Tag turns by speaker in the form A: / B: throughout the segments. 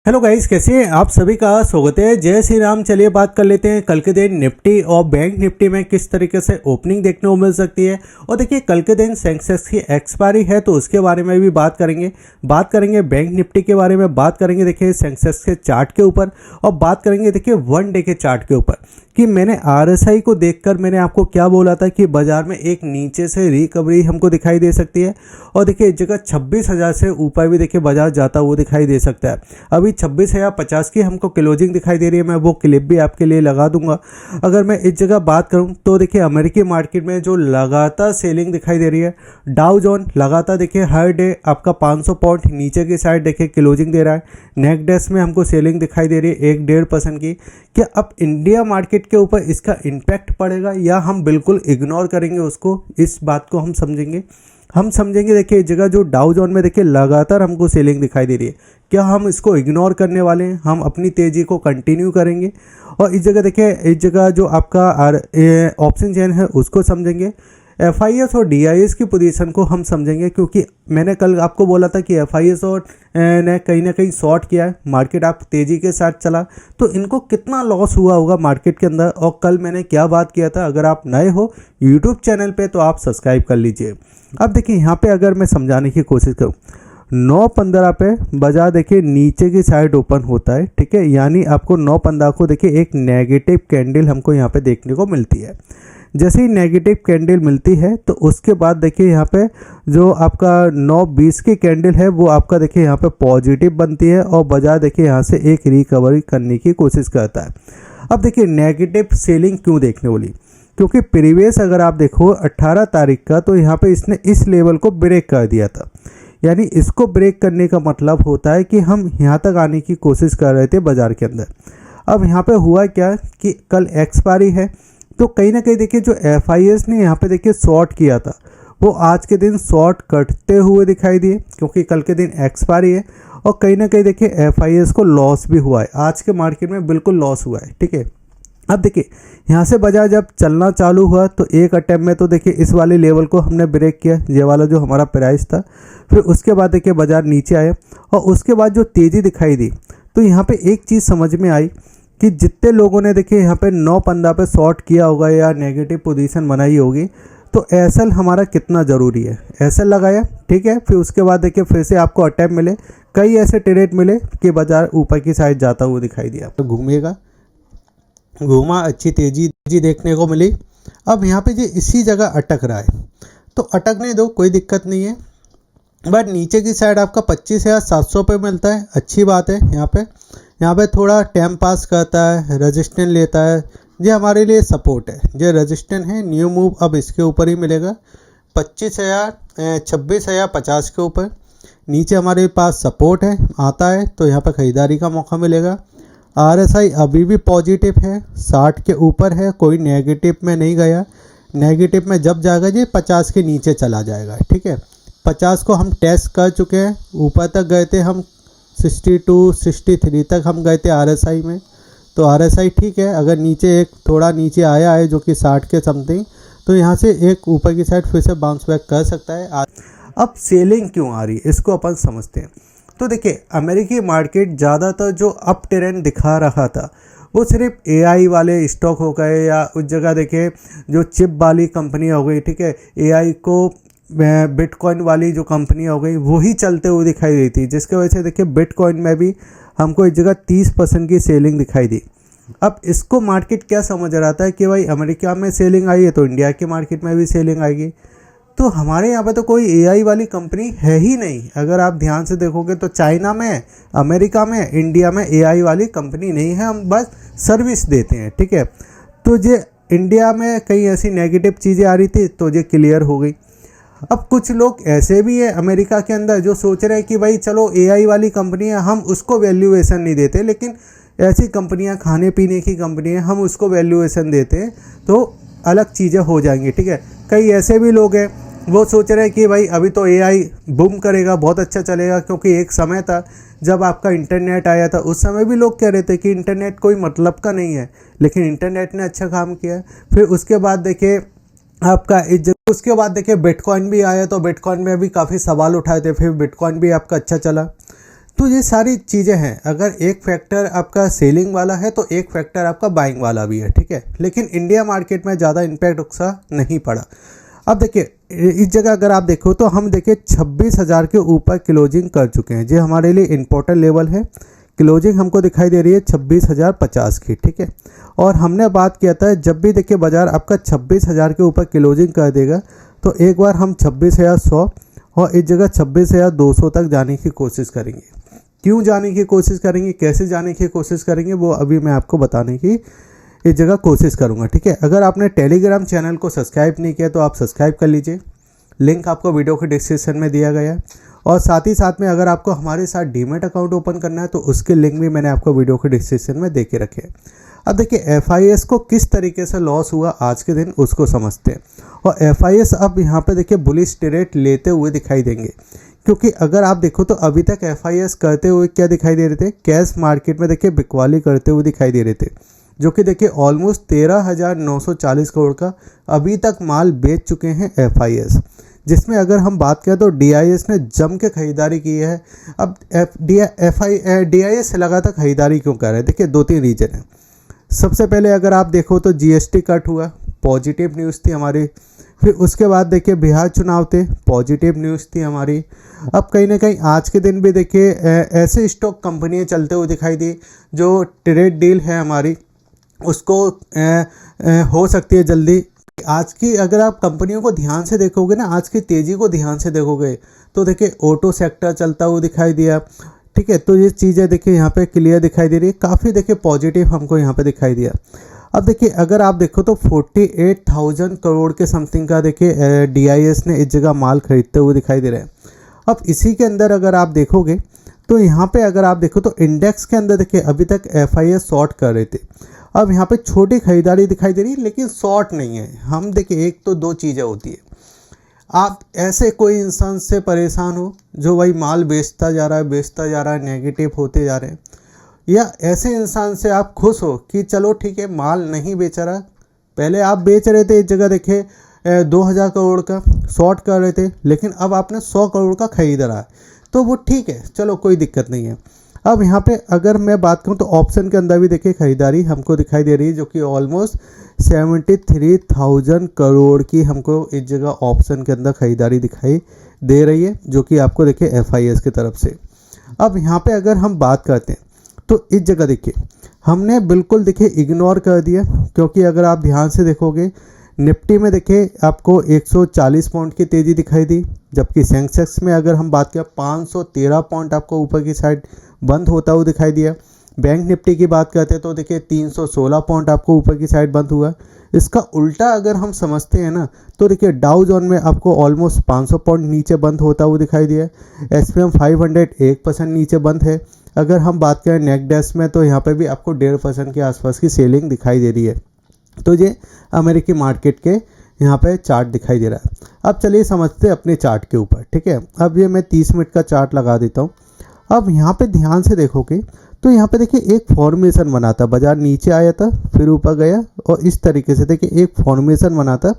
A: Hello guys, कैसे हैं आप? सभी का स्वागत है। जय श्री राम। चलिए बात कर लेते हैं कल के दिन निफ्टी और बैंक निफ्टी में किस तरीके से ओपनिंग देखने को मिल सकती है। और देखिए कल के दिन सेंसेक्स की एक्सपायरी है तो उसके बारे में भी बात करेंगे बैंक निफ्टी के बारे में बात करेंगे देखिए सेंसेक्स के चार्ट के ऊपर, और बात करेंगे देखिए वन डे के चार्ट के ऊपर कि मैंने आरएसआई को देखकर मैंने आपको क्या बोला था कि बाजार में एक नीचे से रिकवरी हमको दिखाई दे सकती है। और देखिए इस जगह 26,000 से ऊपर भी देखिए बाजार जाता हुआ दिखाई दे सकता है। अभी 26,050 की हमको क्लोजिंग दिखाई दे रही है। मैं वो क्लिप भी आपके लिए लगा दूंगा। अगर मैं इस जगह बात करूं तो देखिए अमेरिकी मार्केट में जो लगातार सेलिंग दिखाई दे रही है, डाउ जोन लगातार देखिए हर डे आपका 500 पॉइंट नीचे की साइड देखिए क्लोजिंग दे रहा है। नेकडेस में हमको सेलिंग दिखाई दे रही है 1-1.5% की। क्या अब इंडिया मार्केट के ऊपर इसका इम्पैक्ट पड़ेगा या हम बिल्कुल इग्नोर करेंगे उसको? इस बात को हम समझेंगे देखिए इस जगह जो डाउ जोन में देखिए लगातार हमको सेलिंग दिखाई दे रही है, क्या हम इसको इग्नोर करने वाले हैं? हम अपनी तेज़ी को कंटिन्यू करेंगे। और इस जगह देखिए इस जगह जो आपका ऑप्शन चेन है उसको समझेंगे। एफआईएस और डीआईएस की पोजीशन को हम समझेंगे, क्योंकि मैंने कल आपको बोला था कि एफआईएस और ने कहीं ना कहीं शॉर्ट किया है। मार्केट आप तेज़ी के साथ चला तो इनको कितना लॉस हुआ होगा मार्केट के अंदर, और कल मैंने क्या बात किया था। अगर आप नए हो यूट्यूब चैनल पे तो आप सब्सक्राइब कर लीजिए। अब देखिए यहाँ पे अगर मैं समझाने की कोशिश करूँ, 9:15 पे बाजार देखिए नीचे की साइड ओपन होता है, ठीक है। यानी आपको 9:15 को देखिए एक नेगेटिव कैंडल हमको यहाँ पे देखने को मिलती है। जैसे ही नेगेटिव कैंडल मिलती है तो उसके बाद देखिए यहाँ पे जो आपका 9:20 की कैंडल है वो आपका देखिए यहाँ पे पॉजिटिव बनती है और बाजार देखिए यहाँ से एक रिकवरी करने की कोशिश करता है। अब देखिए नेगेटिव सेलिंग क्यों देखने वाली, क्योंकि प्रीवियस अगर आप देखो 18 तारीख का तो यहाँ पे इसने इस लेवल को ब्रेक कर दिया था। यानी इसको ब्रेक करने का मतलब होता है कि हम यहाँ तक आने की कोशिश कर रहे थे बाजार के अंदर। अब यहाँ पे हुआ क्या कि कल एक्सपायरी है तो कहीं ना कहीं देखिए जो एफआईएस ने यहाँ पे देखिए शॉर्ट किया था वो आज के दिन शॉर्ट कटते हुए दिखाई दिए, क्योंकि कल के दिन एक्सपायरी है। और कहीं ना कहीं देखिए एफआईएस को लॉस भी हुआ है, आज के मार्केट में बिल्कुल लॉस हुआ है, ठीक है। अब देखिए यहाँ से बाजार जब चलना चालू हुआ तो एक अटैम्प में तो देखिए इस वाले लेवल को हमने ब्रेक किया, ये वाला जो हमारा प्राइस था। फिर उसके बाद देखिए बाजार नीचे आया और उसके बाद जो तेज़ी दिखाई दी तो यहाँ पे एक चीज़ समझ में आई कि जितने लोगों ने देखिए यहाँ पे 9:15 पे शॉर्ट किया होगा या नेगेटिव पोजीशन बनाई होगी तो एसएल हमारा कितना ज़रूरी है, एसएल लगाया, ठीक है। फिर उसके बाद देखिए फिर से आपको अटैम्प मिले, कई ऐसे ट्रेड मिले कि बाजार ऊपर की साइड जाता हुआ दिखाई दिया। तो घूमा अच्छी तेजी देखने को मिली। अब यहाँ पे जो इसी जगह अटक रहा है तो अटकने दो, कोई दिक्कत नहीं है। बट नीचे की साइड आपका 25,700 पे मिलता है, अच्छी बात है। यहाँ पे थोड़ा टाइम पास करता है, रेजिस्टेंस लेता है, ये हमारे लिए सपोर्ट है। ये रेजिस्टेंस है, न्यू मूव अब इसके ऊपर ही मिलेगा 26,050 के ऊपर। नीचे हमारे पास सपोर्ट है, आता है तो यहाँ पर ख़रीदारी का मौका मिलेगा। आरएसआई अभी भी पॉजिटिव है, 60 के ऊपर है, कोई नेगेटिव में नहीं गया। नेगेटिव में जब जाएगा ये 50 के नीचे चला जाएगा, ठीक है। 50 को हम टेस्ट कर चुके हैं, ऊपर तक गए थे हम 62 63 तक हम गए थे आरएसआई में। तो आरएसआई ठीक है, अगर नीचे एक थोड़ा नीचे आया है जो कि 60 के समथिंग, तो यहाँ से एक ऊपर की साइड फिर से बाउंस बैक कर सकता है। अब सेलिंग क्यों आ रही है इसको अपन समझते हैं। तो देखिए अमेरिकी मार्केट ज़्यादातर जो अप ट्रेंड दिखा रहा था वो सिर्फ एआई वाले स्टॉक हो गए, या उस जगह देखिए जो चिप वाली कंपनी हो गई, ठीक है, एआई को बिटकॉइन वाली जो कंपनी हो गई वही चलते हुए दिखाई दी थी, जिसके वजह से देखिए बिटकॉइन में भी हमको इस जगह 30% की सेलिंग दिखाई दी। अब इसको मार्केट क्या समझ रहा था कि भाई अमेरिका में सेलिंग आई है तो इंडिया की मार्केट में भी सेलिंग आएगी। तो हमारे यहाँ पे तो कोई एआई वाली कंपनी है ही नहीं। अगर आप ध्यान से देखोगे तो चाइना में, अमेरिका में, इंडिया में एआई वाली कंपनी नहीं है, हम बस सर्विस देते हैं, ठीक है। तो ये इंडिया में कई ऐसी नेगेटिव चीज़ें आ रही थी तो ये क्लियर हो गई। अब कुछ लोग ऐसे भी है अमेरिका के अंदर जो सोच रहे हैं कि भाई चलो एआई वाली कंपनी है, हम उसको वैल्यूएशन नहीं देते, लेकिन ऐसी कंपनियां खाने पीने की कंपनियां हम उसको वैल्यूएशन देते हैं तो अलग चीज़ें हो जाएंगी, ठीक है। कई ऐसे भी लोग हैं वो सोच रहे हैं कि भाई अभी तो एआई बूम करेगा, बहुत अच्छा चलेगा, क्योंकि एक समय था जब आपका इंटरनेट आया था उस समय भी लोग कह रहे थे कि इंटरनेट कोई मतलब का नहीं है, लेकिन इंटरनेट ने अच्छा काम किया। फिर उसके बाद देखिए आपका उसके बाद देखिए बिटकॉइन भी आया तो बिटकॉइन में भी काफ़ी सवाल उठाए थे, फिर बिटकॉइन भी आपका अच्छा चला। तो ये सारी चीज़ें हैं, अगर एक फैक्टर आपका सेलिंग वाला है तो एक फैक्टर आपका बाइंग वाला भी है, ठीक है। लेकिन इंडिया मार्केट में ज़्यादा इम्पैक्ट उसका नहीं पड़ा। अब देखिए इस जगह अगर आप देखो तो हम देखिए 26,000 के ऊपर क्लोजिंग कर चुके हैं, जो हमारे लिए इम्पोर्टेंट लेवल है। क्लोजिंग हमको दिखाई दे रही है 26,050 की, ठीक है। और हमने बात किया था जब भी देखिए बाज़ार आपका 26,000 के ऊपर क्लोजिंग कर देगा तो एक बार हम 26,100 और इस जगह 26,200 तक जाने की कोशिश करेंगे। क्यों जाने की कोशिश करेंगे, कैसे जाने की कोशिश करेंगे, वो अभी मैं आपको बताने की इस जगह कोशिश करूंगा, ठीक है। अगर आपने टेलीग्राम चैनल को सब्सक्राइब नहीं किया तो आप सब्सक्राइब कर लीजिए, लिंक आपको वीडियो के डिस्क्रिप्शन में दिया गया है। और साथ ही साथ में अगर आपको हमारे साथ डीमैट अकाउंट ओपन करना है तो उसके लिंक भी मैंने आपको वीडियो के डिस्क्रिप्शन में दे के रखे हैं। अब देखिए FIS को किस तरीके से लॉस हुआ आज के दिन उसको समझते हैं। और FIS अब यहाँ पे देखिए बुलिश ट्रेड लेते हुए दिखाई देंगे, क्योंकि अगर आप देखो तो अभी तक FIS करते हुए क्या दिखाई दे रहे थे, कैश मार्केट में देखिए बिकवाली करते हुए दिखाई दे रहे थे, जो कि देखिए ऑलमोस्ट 13,940 करोड़ का अभी तक माल बेच चुके हैं FIS। जिसमें अगर हम बात करें तो DIS ने जम के खरीदारी की है। अब DIS लगातार खरीदारी क्यों कर रहे हैं, देखिए 2-3 रीजन है। सबसे पहले अगर आप देखो तो GST कट हुआ, पॉजिटिव न्यूज़ थी हमारी। फिर उसके बाद देखिए बिहार चुनाव थे, पॉजिटिव न्यूज़ थी हमारी। अब कहीं ना कहीं आज के दिन भी देखिए ऐसे स्टॉक कंपनियां चलते हुए दिखाई दी जो ट्रेड डील है हमारी उसको हो सकती है जल्दी। आज की अगर आप कंपनियों को ध्यान से देखोगे ना, आज की तेज़ी को ध्यान से देखोगे तो देखिए ऑटो सेक्टर चलता हुआ दिखाई दिया, ठीक है। तो ये चीज़ें देखिए यहाँ पे क्लियर दिखाई दे रही है, काफ़ी देखिए पॉजिटिव हमको यहाँ पे दिखाई दिया। अब देखिए अगर आप देखो तो 48,000 करोड़ के समथिंग का देखिए DIS ने इस जगह माल खरीदते हुए दिखाई दे रहे हैं। अब इसी के अंदर अगर आप देखोगे तो यहाँ पे अगर आप देखो तो इंडेक्स के अंदर देखिए अभी तक FIS शॉर्ट कर रहे थे। अब यहाँ पे छोटी खरीदारी दिखाई दे रही है लेकिन शॉर्ट नहीं है। हम देखिए एक तो 2 चीज़ें होती है, आप ऐसे कोई इंसान से परेशान हो जो वही माल बेचता जा रहा है, नेगेटिव होते जा रहे हैं, या ऐसे इंसान से आप खुश हो कि चलो ठीक है माल नहीं बेच रहा, पहले आप बेच रहे थे इस जगह देखिए 2,000 करोड़ का शॉर्ट कर रहे थे, लेकिन अब आपने 100 करोड़ का खरीद रहा है तो वो ठीक है, चलो कोई दिक्कत नहीं है। अब यहाँ पे अगर मैं बात करूँ तो ऑप्शन के अंदर भी देखिए खरीदारी हमको दिखाई दे रही है, जो कि ऑलमोस्ट 73,000 करोड़ की हमको इस जगह ऑप्शन के अंदर खरीदारी दिखाई दे रही है, जो कि आपको देखिए FIS की तरफ से। अब यहाँ पे अगर हम बात करते हैं तो इस जगह देखिए हमने बिल्कुल देखिए इग्नोर कर दिया, क्योंकि अगर आप ध्यान से देखोगे निफ्टी में देखिए आपको 140 पॉइंट की तेज़ी दिखाई दी, जबकि सेंसेक्स में अगर हम बात करें 513 पॉइंट आपको ऊपर की साइड बंद होता हुआ दिखाई दिया। बैंक निफ्टी की बात करते हैं तो देखिए 316 पॉइंट आपको ऊपर की साइड बंद हुआ। इसका उल्टा अगर हम समझते हैं ना तो देखिए डाउ जोन में आपको ऑलमोस्ट 500 पॉइंट नीचे बंद होता हुआ दिखाई दिया। SPM 500 1% नीचे बंद है। अगर हम बात करें नेस्डैक में तो यहाँ पे भी आपको 1.5% के आसपास की सेलिंग दिखाई दे रही है। तो ये अमेरिकी मार्केट के यहाँ पे चार्ट दिखाई दे रहा है। अब चलिए समझते हैं अपने चार्ट के ऊपर, ठीक है। अब ये मैं 30 मिनट का चार्ट लगा देता हूँ। अब यहाँ पे ध्यान से देखोगे तो यहाँ पे देखिए एक फॉर्मेशन बना था, बाजार नीचे आया था फिर ऊपर गया और इस तरीके से देखिए एक फॉर्मेशन बना था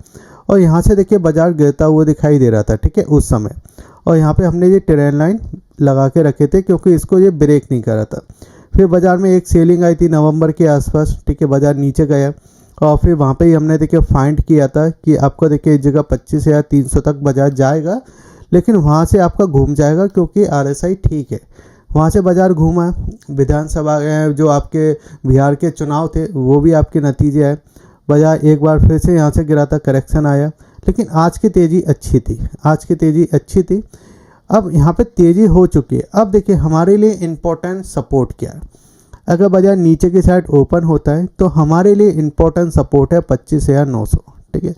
A: और यहाँ से देखिए बाजार गिरता हुआ दिखाई दे रहा था, ठीक है, उस समय। और यहाँ पे हमने ये ट्रेंड लाइन लगा के रखे थे क्योंकि इसको ये ब्रेक नहीं कर रहा था। फिर बाजार में एक सेलिंग आई थी नवंबर के आसपास, ठीक है, बाजार नीचे गया और फिर वहाँ पे ही हमने देखिए फाइंड किया था कि आपको देखिए इस जगह 25,300 तक बाजार जाएगा, लेकिन वहाँ से आपका घूम जाएगा क्योंकि RSI ठीक है। वहाँ से बाजार घूमा, विधानसभा जो आपके बिहार के चुनाव थे वो भी आपके नतीजे आए, बाजार एक बार फिर से यहाँ से गिरा था, करेक्शन आया, लेकिन आज की तेज़ी अच्छी थी, आज की तेज़ी अच्छी थी। अब यहाँ पे तेज़ी हो चुकी है। अब देखिए हमारे लिए इम्पोर्टेंट सपोर्ट क्या है, अगर बाजार नीचे की साइड ओपन होता है तो हमारे लिए इम्पोर्टेंट सपोर्ट है 25,900, ठीक है।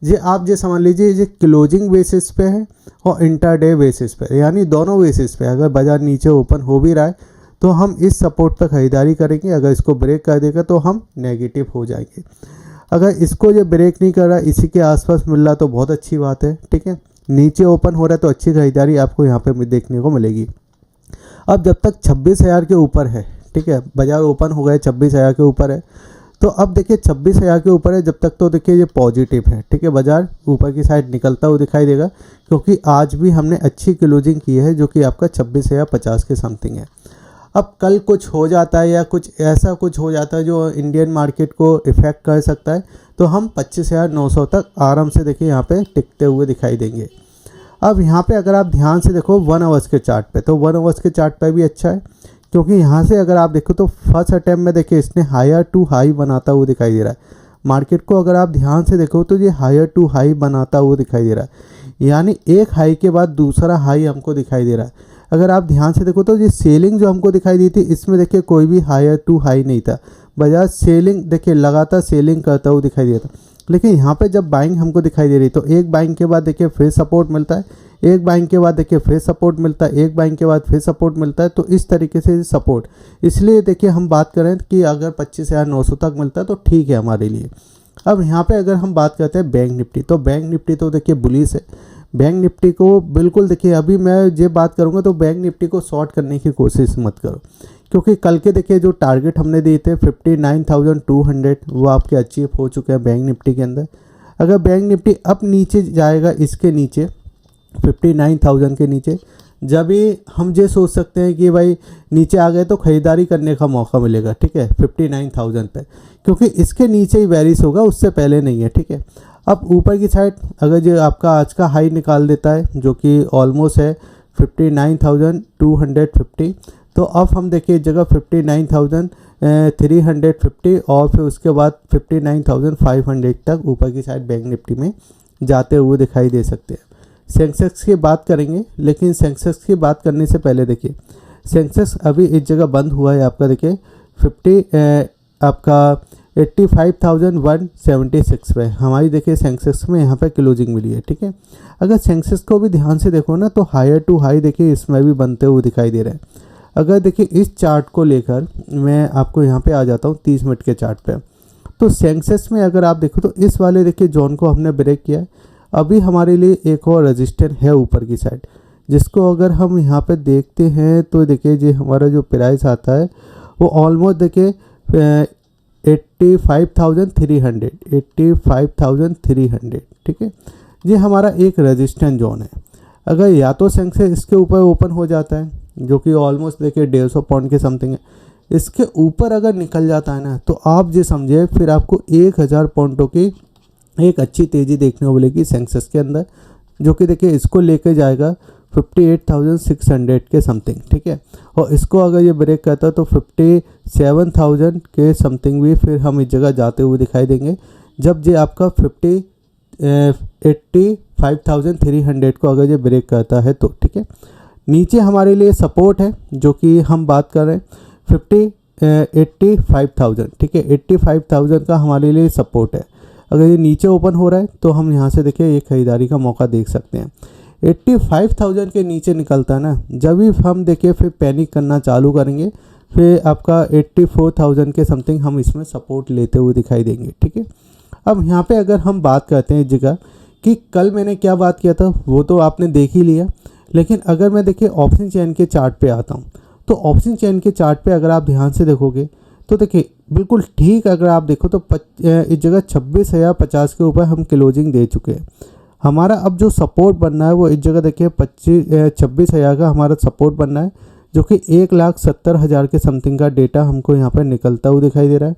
A: ये आप ये समझ लीजिए ये क्लोजिंग बेसिस पे है और इंटरडे बेसिस पे, यानी दोनों बेसिस पे अगर बाजार नीचे ओपन हो भी रहा है तो हम इस सपोर्ट पर ख़रीदारी करेंगे। अगर इसको ब्रेक कर देगा तो हम नेगेटिव हो जाएंगे। अगर इसको ये ब्रेक नहीं कर रहा, इसी के आसपास मिल रहा तो बहुत अच्छी बात है, ठीक है। नीचे ओपन हो रहा है तो अच्छी खरीदारी आपको यहाँ पे देखने को मिलेगी। अब जब तक 26,000 के ऊपर है, ठीक है, बाजार ओपन हो गए 26,000 के ऊपर है, तो अब देखिए 26,000 के ऊपर है, जब तक तो देखिए ये पॉजिटिव है, ठीक है। बाजार ऊपर की साइड निकलता हुआ दिखाई देगा, क्योंकि आज भी हमने अच्छी क्लोजिंग की है जो कि आपका 26,050 के समथिंग है। अब कल कुछ हो जाता है या कुछ ऐसा कुछ हो जाता है जो इंडियन मार्केट को इफ़ेक्ट कर सकता है, तो हम 25,900 तक आराम से देखिए यहाँ पे टिकते हुए दिखाई देंगे। अब यहाँ पे अगर आप ध्यान से देखो 1 आवर्स के चार्ट पे, तो 1 आवर्स के चार्ट पे भी अच्छा है, क्योंकि यहाँ से अगर आप देखो तो फर्स्ट अटैम्प्ट में देखिए इसने हायर टू हाई बनाता हुआ दिखाई दे रहा है। मार्केट को अगर आप ध्यान से देखो तो ये हायर टू हाई बनाता हुआ दिखाई दे रहा है, यानी एक हाई के बाद दूसरा हाई हमको दिखाई दे रहा है। अगर आप ध्यान से देखो तो ये सेलिंग जो हमको दिखाई दी थी, इसमें देखिए कोई भी हायर टू हाई नहीं था। बजाय सेलिंग देखिए लगातार सेलिंग करता हुआ दिखाई दिया था, लेकिन यहाँ पे जब बाइंग हमको दिखाई दे रही तो एक बाइंग के बाद देखिए फिर सपोर्ट मिलता है, एक बाइंग के बाद देखिए फिर सपोर्ट मिलता है, एक बाइंग के बाद फिर सपोर्ट मिलता है। तो इस तरीके से सपोर्ट, इसलिए देखिए हम बात करें कि अगर 25,900 तक मिलता है तो ठीक है हमारे लिए। अब यहाँ पे अगर हम बात करते हैं बैंक निफ्टी, तो बैंक निफ्टी तो देखिए बुलिश है। बैंक निफ्टी को बिल्कुल देखिए, अभी मैं ये बात करूँगा तो बैंक निफ्टी को शॉर्ट करने की कोशिश मत करो, क्योंकि कल के देखिए जो टारगेट हमने दिए थे 59,200 वो आपके अचीव हो चुके हैं बैंक निफ्टी के अंदर। अगर बैंक निफ्टी अब नीचे जाएगा, इसके नीचे 59,000 के नीचे, जब भी हम ये सोच सकते हैं कि भाई नीचे आ गए तो ख़रीदारी करने का मौका मिलेगा, ठीक है, 59,000 पे, क्योंकि इसके नीचे ही वेरिस होगा, उससे पहले नहीं है, ठीक है। अब ऊपर की साइड अगर ये आपका आज का हाई निकाल देता है जो कि ऑलमोस्ट है 59,250, तो अब हम देखिए जगह 59,350 और फिर उसके बाद 59,500 तक ऊपर की साइड बैंक निफ्टी में जाते हुए दिखाई दे सकते हैं। सेंसेक्स की बात करेंगे, लेकिन सेंसेक्स की बात करने से पहले देखिए सेंसेक्स अभी इस जगह बंद हुआ है आपका, देखिए 85,176 पे हमारी देखिए सेंसेक्स में यहाँ पे क्लोजिंग मिली है, ठीक है। अगर सेंसेक्स को भी ध्यान से देखो ना तो हायर टू हाई देखिए इसमें भी बनते हुए दिखाई दे रहे हैं। अगर देखिए इस चार्ट को लेकर मैं आपको यहाँ पे आ जाता हूँ 30 मिनट के चार्ट पे, तो सेंसेक्स में अगर आप देखो तो इस वाले देखिए जोन को हमने ब्रेक किया है। अभी हमारे लिए एक और रेजिस्टेंस है ऊपर की साइड, जिसको अगर हम यहाँ पे देखते हैं तो देखिए ये हमारा जो प्राइस आता है वो ऑलमोस्ट देखिए 85,300, ठीक है। ये हमारा एक रेजिस्टेंस जोन है। अगर या तो सेंसेक्स इसके ऊपर ओपन हो जाता है जो कि ऑलमोस्ट देखिए 150 पॉइंट के समथिंग है, इसके ऊपर अगर निकल जाता है ना, तो आप ये समझिए फिर आपको 1000 पॉइंटों की एक अच्छी तेज़ी देखने को मिलेगी सेंसेक्स के अंदर, जो कि देखिए इसको लेके जाएगा 58,600 के समथिंग, ठीक है। और इसको अगर ये ब्रेक करता है तो 57,000 के समथिंग भी फिर हम इस जगह जाते हुए दिखाई देंगे, जब ये आपका 85,300 को अगर ये ब्रेक करता है तो, ठीक है। नीचे हमारे लिए सपोर्ट है जो कि हम बात कर रहे हैं 85,000, ठीक है। 85,000 का हमारे लिए सपोर्ट है। अगर ये नीचे ओपन हो रहा है तो हम यहाँ से देखिए ये खरीदारी का मौका देख सकते हैं। 85,000 के नीचे निकलता है ना, जब भी हम देखिए फिर पैनिक करना चालू करेंगे, फिर आपका 84,000 के समथिंग हम इसमें सपोर्ट लेते हुए दिखाई देंगे, ठीक है। अब यहाँ पे अगर हम बात करते हैं इस जगह कि कल मैंने क्या बात किया था वो तो आपने देख ही लिया, लेकिन अगर मैं देखिए ऑप्शन चेन के चार्ट पे आता हूँ, तो ऑप्शन चेन के चार्ट पे अगर आप ध्यान से देखोगे तो देखिए बिल्कुल ठीक, अगर आप देखो तो इस जगह 26,050 के ऊपर हम क्लोजिंग दे चुके हैं। हमारा अब जो सपोर्ट बनना है वो इस जगह देखिए 26,000 का हमारा सपोर्ट बनना है, जो कि 1,70,000 के समथिंग का डेटा हमको यहाँ पर निकलता हुआ दिखाई दे रहा है,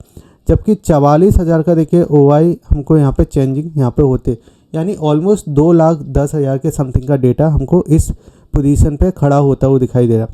A: जबकि 44,000 का देखिए OI हमको यहाँ पे चेंजिंग यहाँ पे होते, यानी ऑलमोस्ट 2,10,000 के समथिंग का डेटा हमको इस पोजीशन पे खड़ा होता हुआ दिखाई दे रहा है।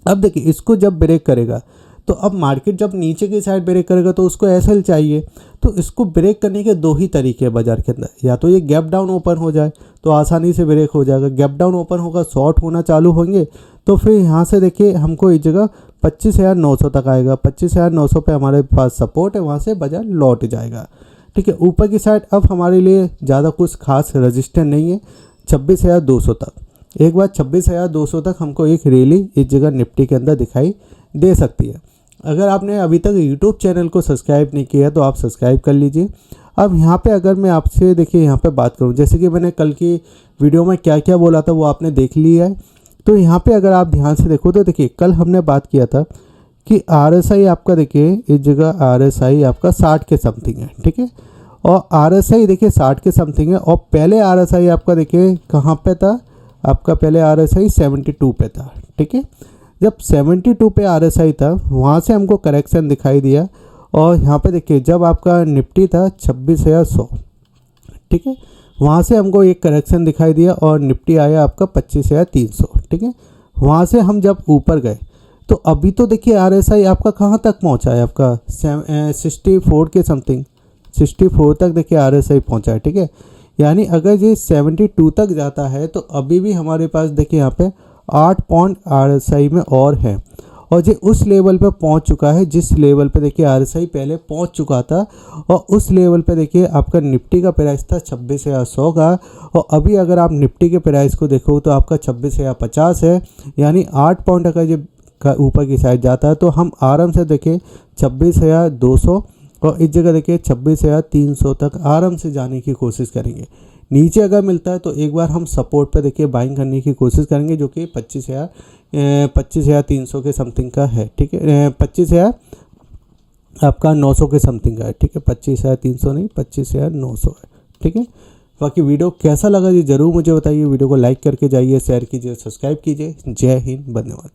A: अब देखिए इसको जब ब्रेक करेगा, तो अब मार्केट जब नीचे की साइड ब्रेक करेगा तो उसको एसएल चाहिए, तो इसको ब्रेक करने के दो ही तरीके हैं बाजार के अंदर। या तो ये गैप डाउन ओपन हो जाए तो आसानी से ब्रेक हो जाएगा, गैप डाउन ओपन होगा, शॉर्ट होना चालू होंगे, तो फिर यहाँ से देखिए हमको इस जगह 25,900 तक आएगा। 25,900 पे हमारे पास सपोर्ट है, वहाँ से बाजार लौट जाएगा, ठीक है। ऊपर की साइड अब हमारे लिए ज़्यादा कुछ खास रजिस्टेंस नहीं है 26,200 तक। एक बार 26,200 तक हमको एक रैली इस जगह निफ्टी के अंदर दिखाई दे सकती है। अगर आपने अभी तक यूट्यूब चैनल को सब्सक्राइब नहीं किया है तो आप सब्सक्राइब कर लीजिए। अब यहाँ पे अगर मैं आपसे देखिए यहाँ पे बात करूँ, जैसे कि मैंने कल की वीडियो में क्या क्या बोला था वो आपने देख लिया है, तो यहाँ पे अगर आप ध्यान से देखो तो देखिए कल हमने बात किया था कि RSI आपका देखिए इस जगह RSI आपका 60 के समथिंग है, ठीक है। और RSI देखिए 60 के समथिंग है। और पहले RSI आपका देखिए कहाँ पे था, आपका पहले RSI 72 पे था, ठीक है। जब 72 पे RSI था वहाँ से हमको करेक्शन दिखाई दिया। और यहाँ पे देखिए जब आपका निफ्टी था 26,100, ठीक है, वहाँ से हमको एक करेक्शन दिखाई दिया और निफ्टी आया आपका 25,300, ठीक है। वहाँ से हम जब ऊपर गए तो अभी तो देखिए RSI आपका कहाँ तक पहुँचा है, आपका 64 के समथिंग, 64 तक देखिए RSI पहुँचा है, ठीक है। यानी अगर ये 72 तक जाता है तो अभी भी हमारे पास देखिए यहाँ पे 8 पॉइंट RSI में और है। और ये उस लेवल पे पहुंच चुका है जिस लेवल पे देखिए RSI पहले पहुंच चुका था। और उस लेवल पे देखिए आपका निफ्टी का प्राइस था 26,100 का। और अभी अगर आप निफ्टी के प्राइस को देखो तो आपका 26,050 है। यानी 8 पॉइंट अगर ये ऊपर की साइड जाता है तो हम आराम से देखिए 26,200 और इस जगह देखिए 26,300 तक आराम से जाने की कोशिश करेंगे। नीचे अगर मिलता है तो एक बार हम सपोर्ट पे देखिए बाइंग करने की कोशिश करेंगे, जो कि 25,300 के समथिंग का है, ठीक है। 25,000 आपका 900 के समथिंग का है, ठीक है। 25,300 नहीं, 25,900 है, ठीक है। बाकी वीडियो कैसा लगा ये ज़रूर मुझे बताइए। वीडियो को लाइक करके जाइए, शेयर कीजिए, सब्सक्राइब कीजिए। जय हिंद, धन्यवाद।